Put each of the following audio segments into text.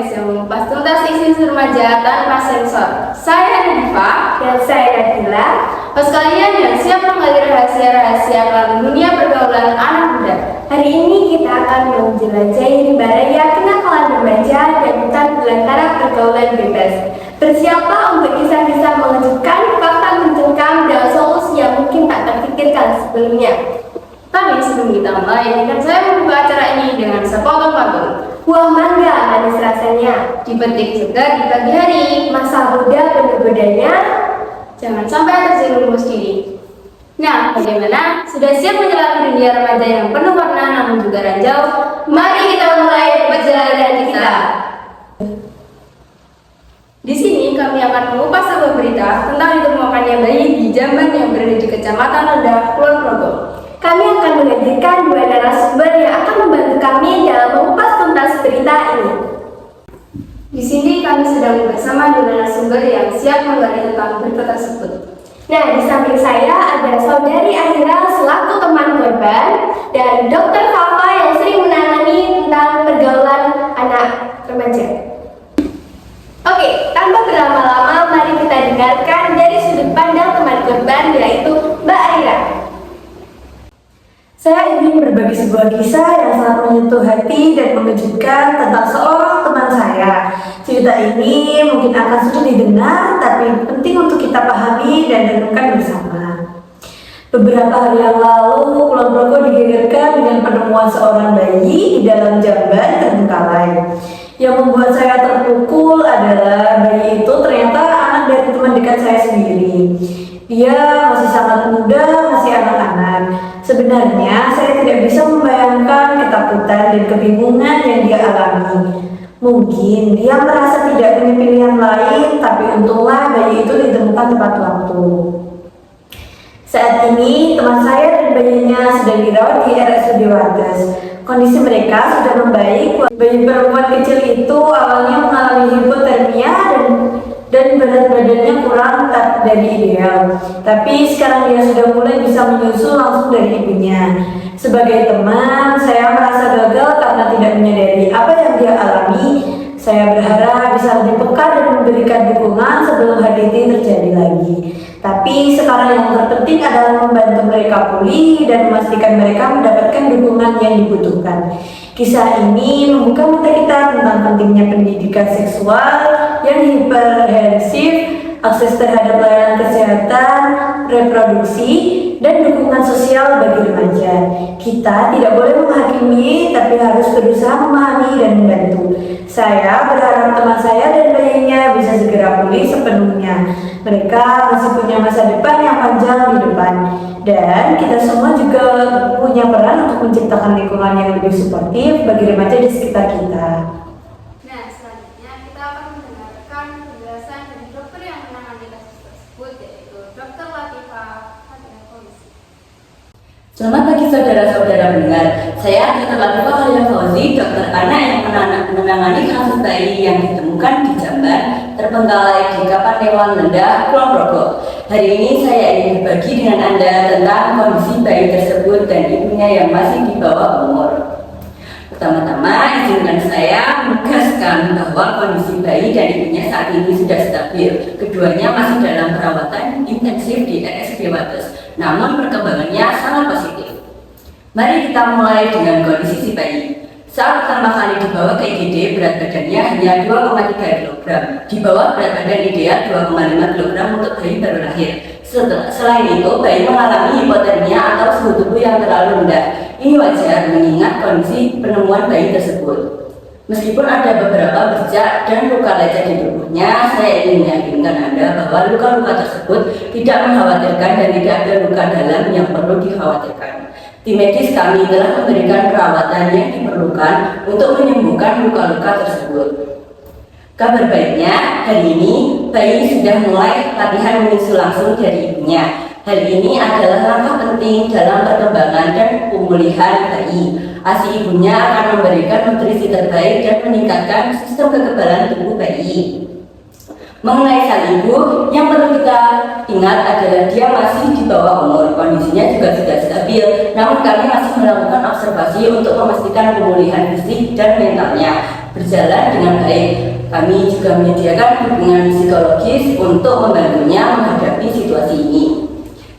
podcast yang mengupas tuntas isu remaja tanpa sensor. Saya Nadifa Dan saya Nabila. Pas kalian yang siap menggali rahasia-rahasia dalam dunia pergaulan anak muda. Hari ini kita akan menjelajahi rimba raya kenakalan remaja dan hutan belantara pergaulan bebas. Bersiaplah untuk kisah-kisah mengejutkan, fakta mencengkam, dan solusi yang mungkin tak terpikirkan sebelumnya. Tapi sebelum kita mulai, izinkan saya membuka acara ini dengan sepotong pantun. Buah mangga manis rasanya, Dipetik segar di pagi hari, masa muda penuh bedanya. jangan sampai terjerumus diri. Nah, bagaimana? Sudah siap menyelami dunia remaja yang penuh warna namun juga ranjau? Mari kita mulai perjalanan kita. Di sini kami akan mengupas sebuah berita tentang ditemukannya bayi di Jamban yang berada di Kecamatan Rendah, Kulon Progo. Kami akan menghadirkan dua narasumber yang akan membantu kami dalam mengupas tuntas berita ini. Di sini kami sedang bersama dua narasumber yang siap menggali tentang berita tersebut. Nah, di samping saya ada saudari Ahira selaku teman korban dan Dokter Fafa yang sering menangani tentang pergaulan anak remaja. Oke, tanpa berlama-lama, mari kita dengarkan dari sudut pandang teman korban, yaitu Mbak Ahira. Saya ingin berbagi sebuah kisah yang sangat menyentuh hati dan mengejutkan tentang seorang teman saya. Cerita ini mungkin akan sulit didengar, tapi penting untuk kita pahami dan renungkan bersama. Beberapa hari yang lalu, Kulon Progo digegerkan dengan penemuan seorang bayi di dalam jamban terbengkalai. Yang membuat saya terpukul adalah bayi itu ternyata anak dari teman dekat saya sendiri. Dia masih sangat muda, masih anak-anak. Sebenarnya saya tidak bisa membayangkan ketakutan dan kebingungan yang dia alami. Mungkin dia merasa tidak punya pilihan lain, tapi untunglah bayi itu ditemukan tepat waktu. Saat ini teman saya dan bayinya sedang dirawat di RSUD Wates. Kondisi mereka sudah membaik. Bayi perempuan kecil itu awalnya mengalami hipotermia dan berat badannya kurang dari ideal. Tapi sekarang dia sudah mulai bisa menyusu langsung dari ibunya. Sebagai teman, saya merasa gagal karena tidak menyadari apa yang dia alami. Saya berharap bisa lebih peka dan memberikan dukungan sebelum hal ini terjadi lagi. Tapi sekarang yang terpenting adalah membantu mereka pulih dan memastikan mereka mendapatkan dukungan yang dibutuhkan. Kisah ini membuka mata kita tentang pentingnya pendidikan seksual yang komprehensif, akses terhadap layanan kesehatan, reproduksi, dan dukungan sosial bagi remaja. Kita tidak boleh menghakimi, tapi harus berusaha memahami dan membantu. Saya berharap teman saya dan bayinya bisa segera pulih sepenuhnya. Mereka masih punya masa depan yang panjang di depan. Dan kita semua juga punya peran untuk menciptakan lingkungan yang lebih suportif bagi remaja di sekitar kita. Nah, selanjutnya kita akan mendengarkan penjelasan dari dokter yang menangani kasus tersebut, yaitu Dr. Latifah Khairul Fauzi. Selamat pagi saudara-saudara pendengar. Saya Dr. Latifah Khairul Fauzi, dokter anak yang menangani kasus bayi yang ditemukan di Jamban terbengkalai di Kapanewon Rendah, Kulon Progo. Hari ini saya ingin berbagi dengan Anda tentang kondisi bayi tersebut dan ibunya yang masih di bawah umur. Pertama-tama, izinkan saya menegaskan bahwa kondisi bayi dan ibunya saat ini sudah stabil. Keduanya masih dalam perawatan intensif di RSUD Wates, namun perkembangannya sangat positif. Mari kita mulai dengan kondisi si bayi. Saat pertama kali dibawa ke IGD, berat badannya hanya 2,3 kg. Di bawah berat badan ideal 2,5 kg untuk bayi baru lahir. Selain itu, bayi mengalami hipotermia atau suhu tubuh yang terlalu rendah. Ini wajar mengingat kondisi penemuan bayi tersebut. Meskipun ada beberapa bercak dan luka lecet di tubuhnya, saya ingin meyakinkan Anda bahwa luka-luka tersebut tidak mengkhawatirkan dan tidak ada luka dalam yang perlu dikhawatirkan. Tim medis kami telah memberikan perawatan yang diperlukan untuk menyembuhkan luka-luka tersebut. Kabar baiknya, hari ini bayi sudah mulai latihan menyusu langsung dari ibunya. Hal ini adalah langkah penting dalam perkembangan dan pemulihan bayi. ASI ibunya akan memberikan nutrisi terbaik dan meningkatkan sistem kekebalan tubuh bayi. Mengenai sang ibu, yang perlu kita ingat adalah dia masih di bawah umur, kondisinya juga sudah stabil, namun kami masih melakukan observasi untuk memastikan pemulihan fisik dan mentalnya. berjalan dengan baik. Kami juga menyediakan dukungan psikologis untuk membantunya menghadapi situasi ini.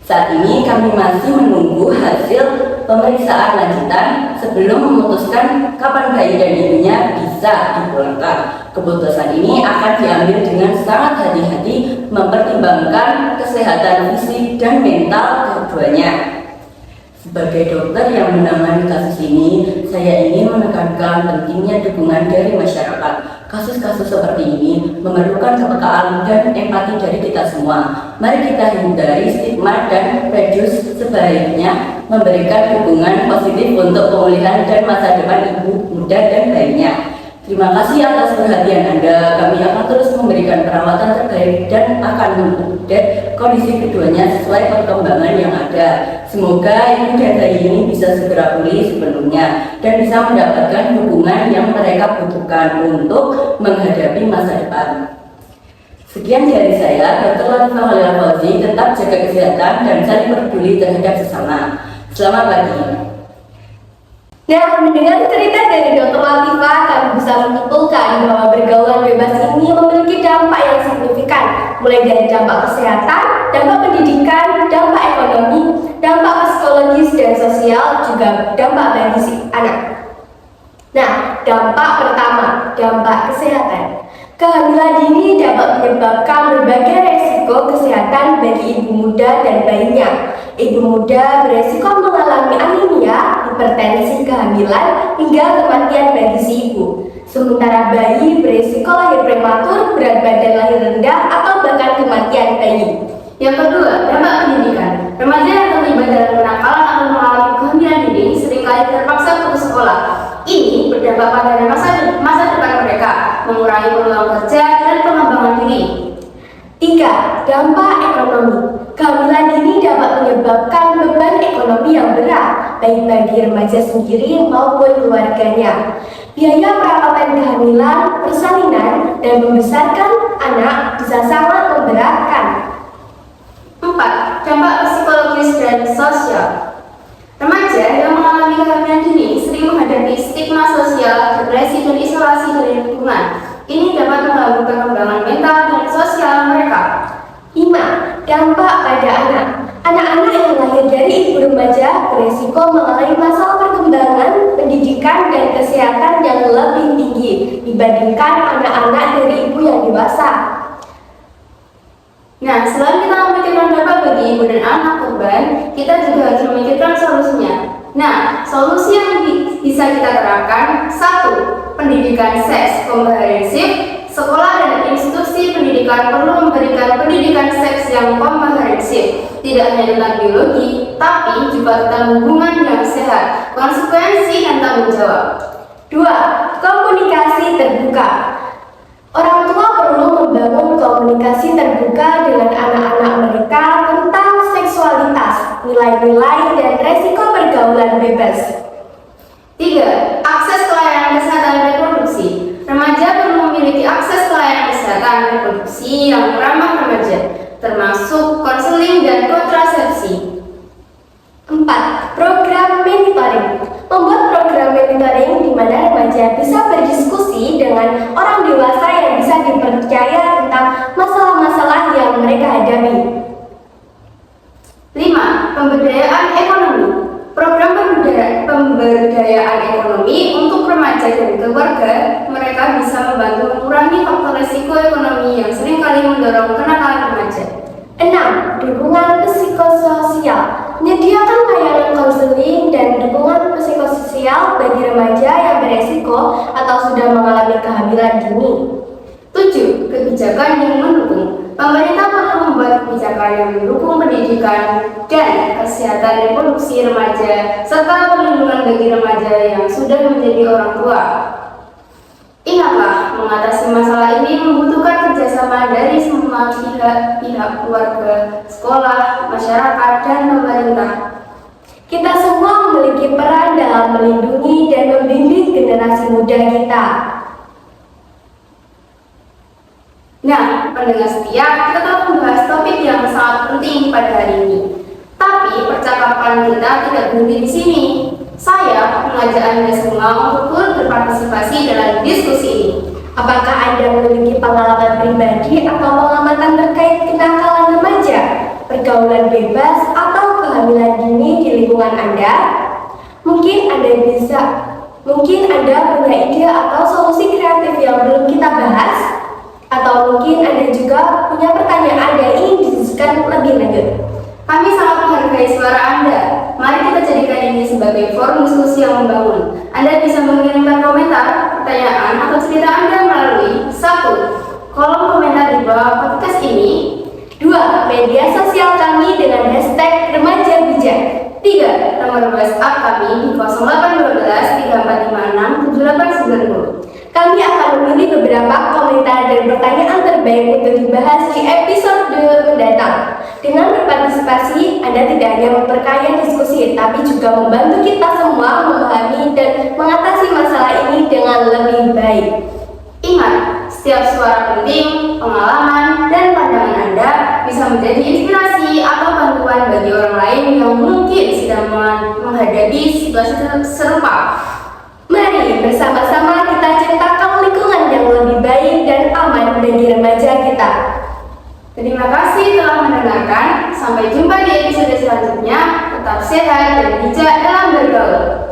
Saat ini kami masih menunggu hasil pemeriksaan lanjutan sebelum memutuskan kapan bayi dan ibunya bisa dipulangkan. Keputusan ini akan diambil dengan sangat hati-hati, mempertimbangkan kesehatan fisik dan mental keduanya. Sebagai dokter yang menangani kasus ini, saya ingin menekankan pentingnya dukungan dari masyarakat. Kasus-kasus seperti ini memerlukan kepekaan dan empati dari kita semua. Mari kita hindari stigma dan prejudice, sebaiknya memberikan dukungan positif untuk pemulihan dan masa depan ibu muda dan bayinya. Terima kasih atas perhatian Anda. Kami akan terus memberikan perawatan terbaik dan akan mengupdate kondisi keduanya sesuai perkembangan yang ada. Semoga ibu dan bayi ini bisa segera pulih sepenuhnya dan bisa mendapatkan dukungan yang mereka butuhkan untuk menghadapi masa depan. Sekian dari saya, Dr. Latifah Khalila Fauzi. Tetap jaga kesehatan dan saling peduli terhadap sesama. Selamat pagi. Nah, mendengar cerita dari Dr. Latifah, kami bisa menyimpulkan bahwa bergaulan bebas ini memiliki dampak yang signifikan, mulai dari dampak kesehatan, dampak pendidikan, dampak ekonomi, dampak psikologis dan sosial, juga dampak bagi si anak. Nah, dampak pertama, dampak kesehatan. Kehamilan dini dapat menyebabkan berbagai resiko kesehatan bagi ibu muda dan bayinya. Ibu muda beresiko mengalami anemia, hipertensi kehamilan, hingga kematian bagi si ibu. Sementara bayi beresiko lahir prematur, berat badan lahir rendah, atau bahkan kematian bayi. Yang kedua, dampak pendidikan. Remaja yang terlibat dalam kenakalan atau mengalami kehamilan dini seringkali terpaksa putus sekolah. Ini berdampak pada masa depan mereka, mengurangi peluang kerja dan pengembangan diri. 3. Dampak ekonomi. Kehamilan dini dapat menyebabkan beban ekonomi yang berat, baik bagi remaja sendiri maupun keluarganya. Biaya perawatan kehamilan, persalinan, dan membesarkan anak bisa sangat memberatkan. 4. Dampak psikologis dan sosial. Remaja yang mengalami kehamilan dini sering menghadapi stigma sosial, depresi, dan isolasi dari lingkungan. Ini dapat mengganggu perkembangan mental dan sosial mereka. 5. Dampak pada anak. Anak-anak yang lahir dari ibu remaja beresiko mengalami masalah perkembangan, pendidikan, dan kesehatan yang lebih tinggi dibandingkan anak-anak dari ibu yang dewasa. Nah, selain kita memikirkan dampak bagi ibu dan anak korban, kita juga harus memikirkan solusinya. Nah, solusi yang bisa kita terapkan: 1. Pendidikan seks komprehensif. Sekolah dan institusi pendidikan perlu memberikan pendidikan seks yang komprehensif, tidak hanya tentang biologi, tapi juga tentang hubungan yang sehat, konsekuensi, dan tanggung jawab. 2. Komunikasi terbuka. Orang tua perlu membangun komunikasi terbuka dengan anak-anak mereka tentang seksualitas, nilai-nilai, dan resiko pergaulan bebas. 3. Akses ke layanan kesehatan reproduksi. Remaja perlu memiliki akses ke layanan kesehatan reproduksi yang ramah remaja, termasuk konseling dan kontrasepsi. 4. Program mentoring. Membuat program mentoring di mana remaja bisa berdiskusi dengan orang dewasa yang bisa dipercaya tentang masalah-masalah yang mereka hadapi. 5. Pemberdayaan ekonomi. Program pemberdayaan ekonomi untuk remaja dan keluarga mereka bisa membantu mengurangi faktor risiko ekonomi yang seringkali mendorong kenakalan remaja. 6. Dukungan psikososial. Menyediakan layanan konseling dan dukungan psikososial bagi remaja yang beresiko atau sudah mengalami kehamilan dini. 7. Kebijakan yang mendukung. Pemerintah perlu membuat kebijakan yang mendukung pendidikan dan kesehatan reproduksi remaja serta perlindungan bagi remaja yang sudah menjadi orang tua. Ingatlah, mengatasi masalah ini membutuhkan kerjasama dari semua pihak keluarga, sekolah, masyarakat, dan pemerintah. Kita semua memiliki peran dalam melindungi dan membimbing generasi muda kita. Nah, pendengar setia, kita telah membahas topik yang sangat penting pada hari ini. Tapi percakapan kita tidak berhenti di sini. Saya mengajak Anda semua untuk turut berpartisipasi dalam diskusi ini. Apakah Anda memiliki pengalaman pribadi atau pengamatan terkait kenakalan remaja, pergaulan bebas, atau kehamilan dini di lingkungan Anda? Mungkin Anda punya ide atau solusi kreatif yang belum kita bahas? Atau mungkin Anda juga punya pertanyaan yang ingin didiskusikan lebih lanjut? Kami sangat menghargai suara Anda. Mari kita jadikan ini sebagai forum diskusi yang membangun. Anda bisa mengirimkan komentar, pertanyaan, atau cerita Anda melalui 1. Kolom komentar di bawah podcast ini. 2. Media sosial kami dengan hashtag remaja bijak. 3. Nomor WhatsApp kami di 0812 3456 7890. Kami akan memilih beberapa komentar dan pertanyaan terbaik untuk dibahas di episode mendatang. Dengan berpartisipasi, Anda tidak hanya memperkaya diskusi, tapi juga membantu kita semua memahami dan mengatasi masalah ini dengan lebih baik. Ingat, setiap suara penting, pengalaman, dan pandangan Anda bisa menjadi inspirasi atau bantuan bagi orang lain yang mungkin sedang menghadapi situasi serupa. Mari bersama-sama kita ciptakan lingkungan yang lebih baik dan aman bagi remaja kita. Terima kasih telah mendengarkan. Sampai jumpa di episode selanjutnya. Tetap sehat dan bijak dalam bergaul.